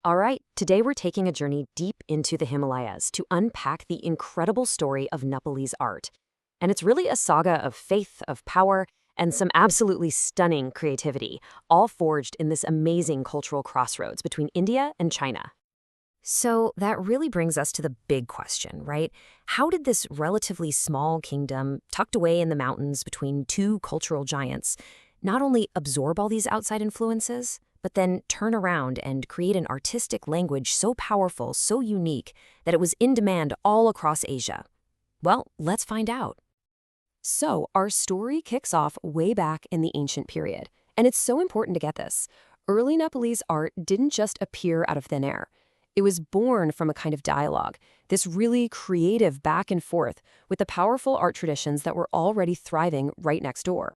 All right, today we're taking a journey deep into the Himalayas to unpack the incredible story of Nepalese art. And it's really a saga of faith, of power, and some absolutely stunning creativity, all forged in this amazing cultural crossroads between India and China. So that really brings us to the big question, right? How did this relatively small kingdom, tucked away in the mountains between two cultural giants, not only absorb all these outside influences, but then turn around and create an artistic language so powerful, so unique, that it was in demand all across Asia? Well, let's find out. So, our story kicks off way back in the ancient period. And it's so important to get this. Early Nepalese art didn't just appear out of thin air. It was born from a kind of dialogue, this really creative back and forth with the powerful art traditions that were already thriving right next door.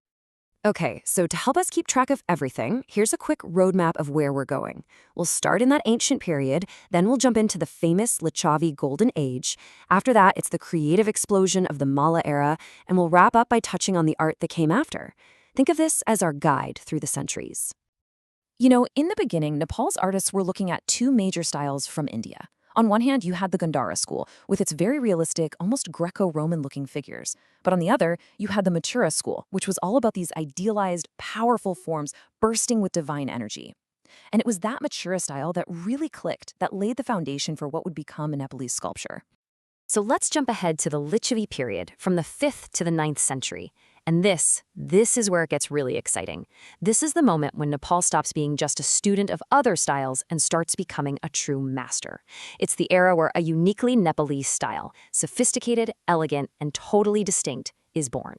Okay, so to help us keep track of everything, here's a quick roadmap of where we're going. We'll start in that ancient period, then we'll jump into the famous Lichavi Golden Age. After that, it's the creative explosion of the Malla era, and we'll wrap up by touching on the art that came after. Think of this as our guide through the centuries. In the beginning, Nepal's artists were looking at two major styles from India. On one hand, you had the Gandhara school, with its very realistic, almost Greco-Roman-looking figures. But on the other, you had the Mathura school, which was all about these idealized, powerful forms bursting with divine energy. And it was that Mathura style that really clicked, that laid the foundation for what would become a Nepalese sculpture. So let's jump ahead to the Lichavi period, from the 5th to the 9th century. And this is where it gets really exciting. This is the moment when Nepal stops being just a student of other styles and starts becoming a true master. It's the era where a uniquely Nepalese style, sophisticated, elegant, and totally distinct, is born.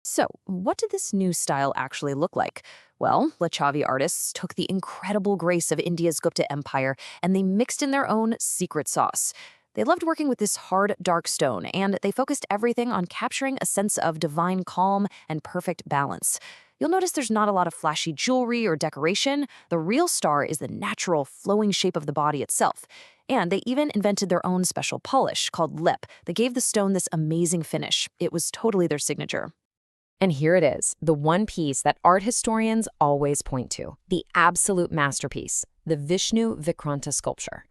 So, what did this new style actually look like? Well, Lichavi artists took the incredible grace of India's Gupta Empire and they mixed in their own secret sauce. They loved working with this hard, dark stone, and they focused everything on capturing a sense of divine calm and perfect balance. You'll notice there's not a lot of flashy jewelry or decoration. The real star is the natural, flowing shape of the body itself. And they even invented their own special polish called lip that gave the stone this amazing finish. It was totally their signature. And here it is, the one piece that art historians always point to, the absolute masterpiece, the Vishnu Vikranta sculpture.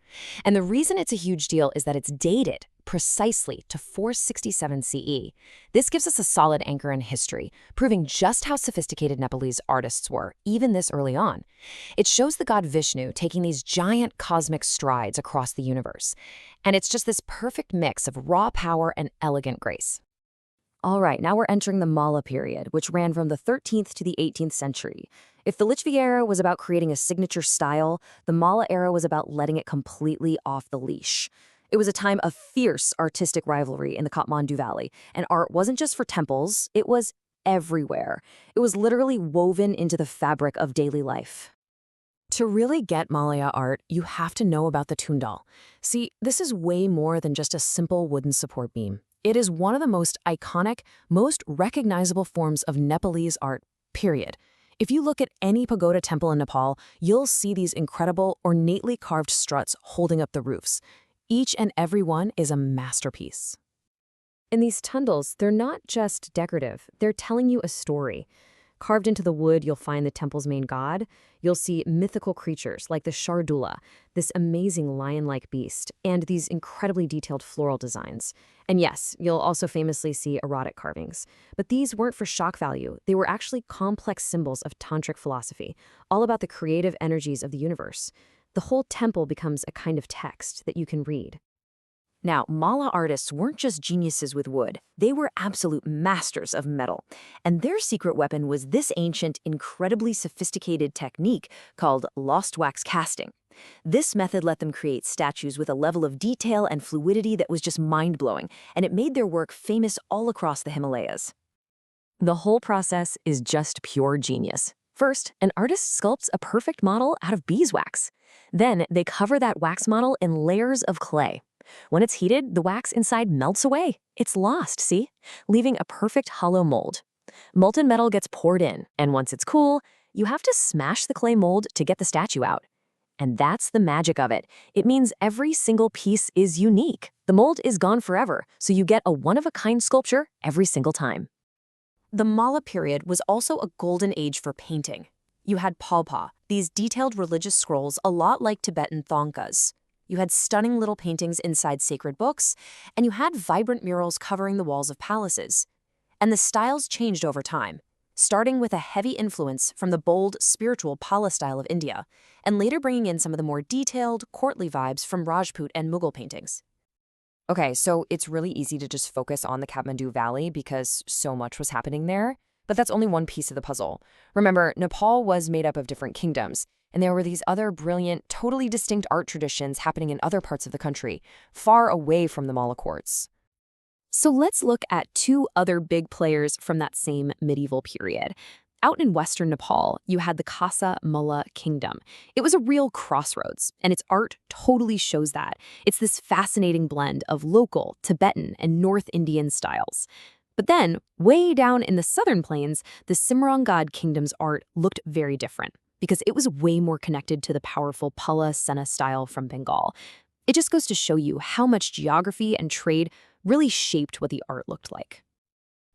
And the reason it's a huge deal is that it's dated precisely to 467 CE. This gives us a solid anchor in history, proving just how sophisticated Nepalese artists were, even this early on. It shows the god Vishnu taking these giant cosmic strides across the universe. And it's just this perfect mix of raw power and elegant grace. All right, now we're entering the Malla period, which ran from the 13th to the 18th century. If the Lichavi era was about creating a signature style, the Malla era was about letting it completely off the leash. It was a time of fierce artistic rivalry in the Kathmandu Valley, and art wasn't just for temples, it was everywhere. It was literally woven into the fabric of daily life. To really get Malaya art, you have to know about the tundal. See, this is way more than just a simple wooden support beam. It is one of the most iconic, most recognizable forms of Nepalese art, period. If you look at any pagoda temple in Nepal, you'll see these incredible, ornately carved struts holding up the roofs. Each and every one is a masterpiece. And these tundals, they're not just decorative, they're telling you a story. Carved into the wood, you'll find the temple's main god. You'll see mythical creatures like the Shardula, this amazing lion-like beast, and these incredibly detailed floral designs. And yes, you'll also famously see erotic carvings. But these weren't for shock value. They were actually complex symbols of tantric philosophy, all about the creative energies of the universe. The whole temple becomes a kind of text that you can read. Now, Malla artists weren't just geniuses with wood, they were absolute masters of metal. And their secret weapon was this ancient, incredibly sophisticated technique called lost wax casting. This method let them create statues with a level of detail and fluidity that was just mind-blowing, and it made their work famous all across the Himalayas. The whole process is just pure genius. First, an artist sculpts a perfect model out of beeswax. Then, they cover that wax model in layers of clay. When it's heated, the wax inside melts away. It's lost, see? Leaving a perfect hollow mold. Molten metal gets poured in, and once it's cool, you have to smash the clay mold to get the statue out. And that's the magic of it. It means every single piece is unique. The mold is gone forever, so you get a one-of-a-kind sculpture every single time. The Malla period was also a golden age for painting. You had Palpa, these detailed religious scrolls a lot like Tibetan thangkas. You had stunning little paintings inside sacred books, and you had vibrant murals covering the walls of palaces. And the styles changed over time, starting with a heavy influence from the bold, spiritual Pala style of India, and later bringing in some of the more detailed, courtly vibes from Rajput and Mughal paintings. Okay, so it's really easy to just focus on the Kathmandu Valley because so much was happening there, but that's only one piece of the puzzle. Remember, Nepal was made up of different kingdoms, and there were these other brilliant, totally distinct art traditions happening in other parts of the country, far away from the Mala courts. So let's look at two other big players from that same medieval period. Out in western Nepal, you had the Khasa Mulla kingdom. It was a real crossroads, and its art totally shows that. It's this fascinating blend of local, Tibetan, and North Indian styles. But then, way down in the southern plains, the Simrangad kingdom's art looked very different because it was way more connected to the powerful Pala Sena style from Bengal. It just goes to show you how much geography and trade really shaped what the art looked like.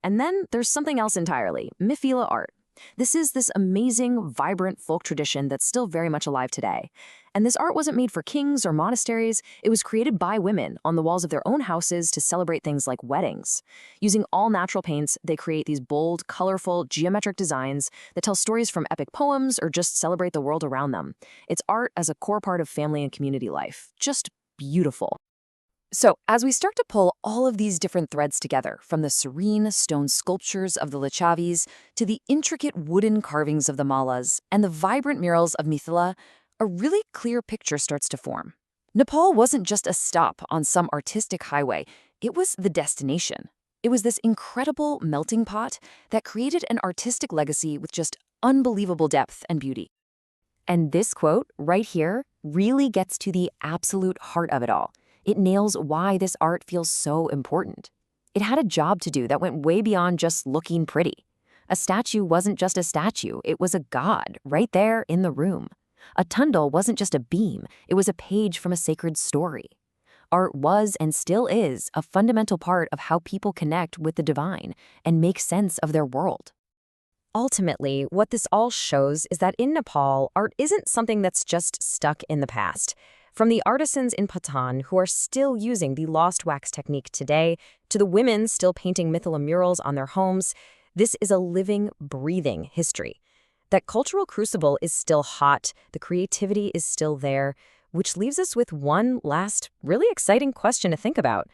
And then there's something else entirely, Mithila art. This is this amazing, vibrant folk tradition that's still very much alive today. And this art wasn't made for kings or monasteries. It was created by women on the walls of their own houses to celebrate things like weddings. Using all natural paints, they create these bold, colorful, geometric designs that tell stories from epic poems or just celebrate the world around them. It's art as a core part of family and community life. Just beautiful. So, as we start to pull all of these different threads together, from the serene stone sculptures of the Lichavis to the intricate wooden carvings of the Mallas and the vibrant murals of Mithila, a really clear picture starts to form. Nepal wasn't just a stop on some artistic highway, it was the destination. It was this incredible melting pot that created an artistic legacy with just unbelievable depth and beauty. And this quote, right here, really gets to the absolute heart of it all. It nails why this art feels so important. It had a job to do that went way beyond just looking pretty. A statue wasn't just a statue, it was a god right there in the room. A tundal wasn't just a beam, it was a page from a sacred story. Art was and still is a fundamental part of how people connect with the divine and make sense of their world. Ultimately, what this all shows is that in Nepal, art isn't something that's just stuck in the past. From the artisans in Patan who are still using the lost wax technique today, to the women still painting Mithila murals on their homes, this is a living, breathing history. That cultural crucible is still hot, the creativity is still there, which leaves us with one last, really exciting question to think about.